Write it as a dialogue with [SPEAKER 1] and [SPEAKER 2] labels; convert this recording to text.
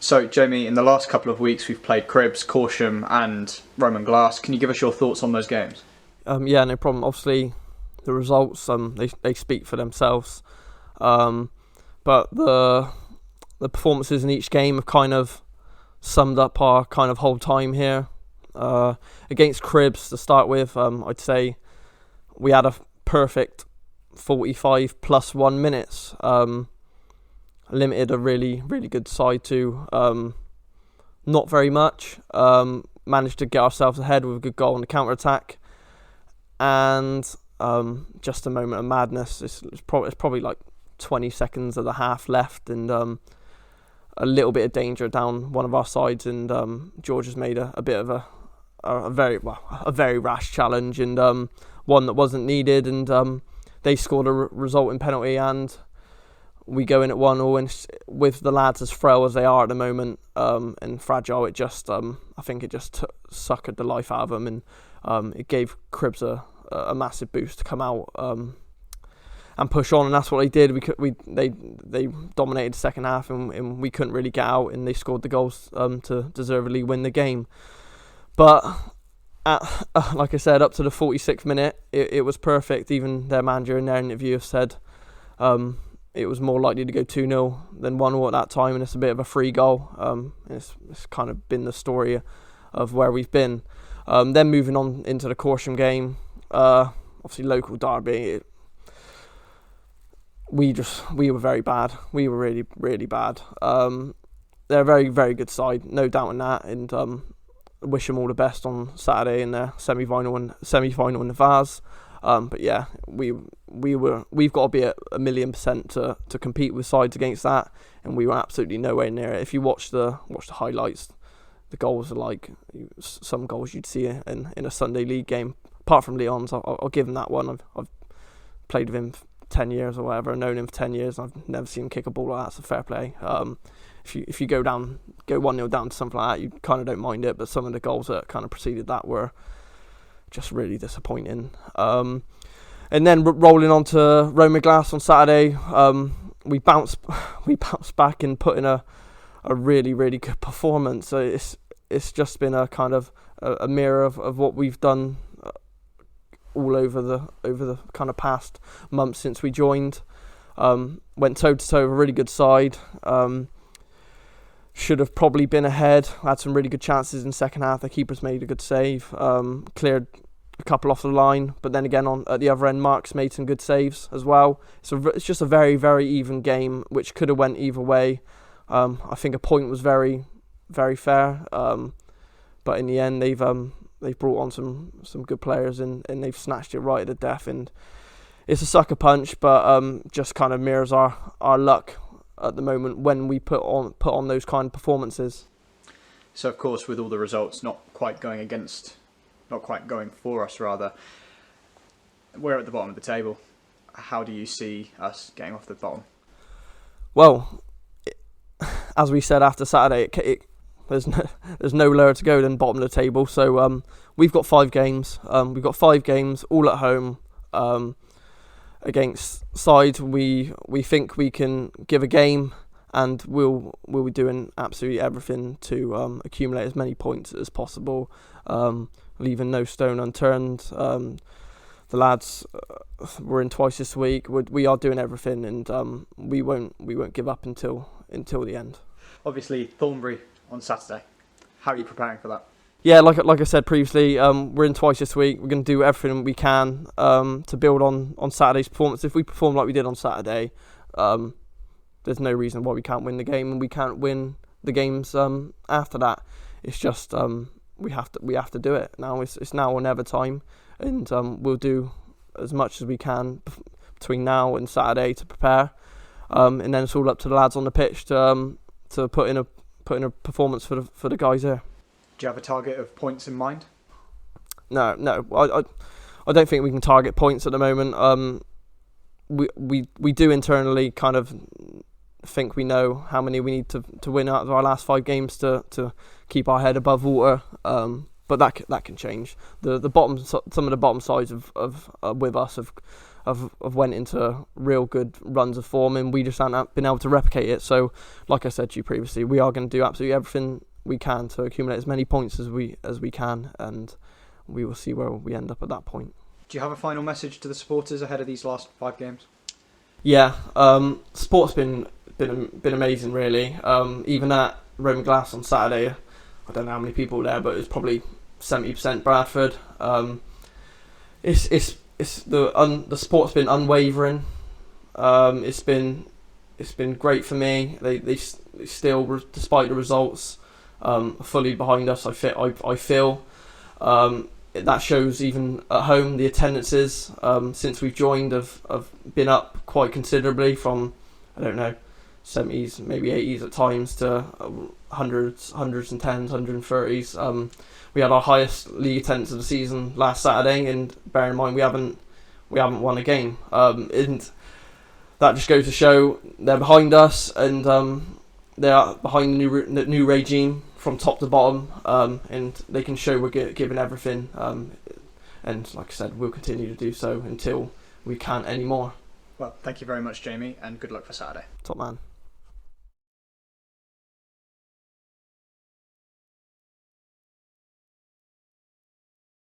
[SPEAKER 1] So, Jamie, in the last couple of weeks, we've played Cribs, Corsham, and Roman Glass. Can you give us your thoughts on those games?
[SPEAKER 2] Yeah, no problem. Obviously, the results they speak for themselves, but the performances in each game have kind of summed up our kind of whole time here. Against Cribs, to start with, I'd say we had a perfect 45 plus 1 minutes. Limited a really good side to not very much. Managed to get ourselves ahead with a good goal on the counter attack, and just a moment of madness. It's probably like 20 seconds of the half left, and a little bit of danger down one of our sides, and George has made a bit of a very rash challenge, and one that wasn't needed, and they scored a resulting penalty, and we go in at 1-0, and with the lads as frail as they are at the moment, and fragile, it just I think it just suckered the life out of them, and it gave Cribs a massive boost to come out and push on, and that's what they did. They dominated the second half, and we couldn't really get out, and they scored the goals to deservedly win the game. But like I said, up to the 46th minute, it was perfect. Even their manager in their interview have said it was more likely to go 2-0 than 1-0 at that time, and it's a bit of a free goal. It's kind of been the story of where we've been. Then moving on into the Corsham game, obviously local derby, we were very bad. We were really bad. They're a very good side, no doubt in that, and wish them all the best on Saturday in their semi-final in the Vase. But yeah, we've got to be at 1,000,000% to compete with sides against that, and we were absolutely nowhere near it. If you watch the highlights, the goals are like some goals you'd see in a Sunday league game. Apart from Leon's, I'll give him that one. I've played with him for 10 years or whatever, known him for 10 years, and I've never seen him kick a ball like that. So fair play. If you go 1-0 down to something like that, you kind of don't mind it. But some of the goals that kind of preceded that were just really disappointing. And then rolling on to Roman Glass on Saturday, we bounced back and put in a really good performance. So it's just been a kind of a mirror of what we've done all over the kind of past months since we joined. Went toe to toe with a really good side. Should have probably been ahead. Had some really good chances in the second half. The keeper's made a good save. Cleared a couple off the line, but then again at the other end, Mark's made some good saves as well. So it's just a very even game, which could have went either way. I think a point was very fair, but in the end they've brought on some good players, and they've snatched it right at the death. And it's a sucker punch, but just kind of mirrors our luck at the moment when we put on those kind of performances.
[SPEAKER 1] So, of course, with all the results not quite going for us, rather, we're at the bottom of the table. How do you see us getting off the bottom?
[SPEAKER 2] Well, as we said after Saturday, there's no lower to go than bottom of the table. So we've got 5 games. We've got 5 games all at home. Against sides we think we can give a game, and we'll be doing absolutely everything to accumulate as many points as possible, leaving no stone unturned. The lads were in twice this week. We are doing everything, and we won't give up until the end.
[SPEAKER 1] Obviously, Thornbury on Saturday. How are you preparing for that?
[SPEAKER 2] Yeah, like I said previously, we're in twice this week. We're going to do everything we can to build on Saturday's performance. If we perform like we did on Saturday, there's no reason why we can't win the game, and we can't win the games after that. It's just we have to do it now. It's now or never time, and we'll do as much as we can between now and Saturday to prepare, and then it's all up to the lads on the pitch to put in a performance for the guys here.
[SPEAKER 1] Do you have a target of points in mind?
[SPEAKER 2] No. I don't think we can target points at the moment. We do internally kind of think we know how many we need to win out of our last 5 games to keep our head above water. But that can change. Some of the bottom sides of with us have have went into real good runs of form, and we just haven't been able to replicate it. So, like I said to you previously, we are going to do absolutely everything we can to accumulate as many points as we can, and we will see where we end up at that point.
[SPEAKER 1] Do you have a final message to the supporters ahead of these last 5 games?
[SPEAKER 2] Yeah, sport's been amazing, really. Even at Roman Glass on Saturday, I don't know how many people were there, but it was probably 70% Bradford. It's the sport's been unwavering. It's been great for me. They still, despite the results, fully behind us. I feel that shows even at home. The attendances since we've joined have been up quite considerably from, I don't know, 70s, maybe 80s at times to hundreds and 10s, 130s. We had our highest league attendance of the season last Saturday, and bear in mind we haven't won a game. And that just goes to show they're behind us, and they are behind the new regime from top to bottom, and they can show we're giving everything. And like I said, we'll continue to do so until we can't anymore.
[SPEAKER 1] Well, thank you very much, Jamie, and good luck for Saturday.
[SPEAKER 2] Top man.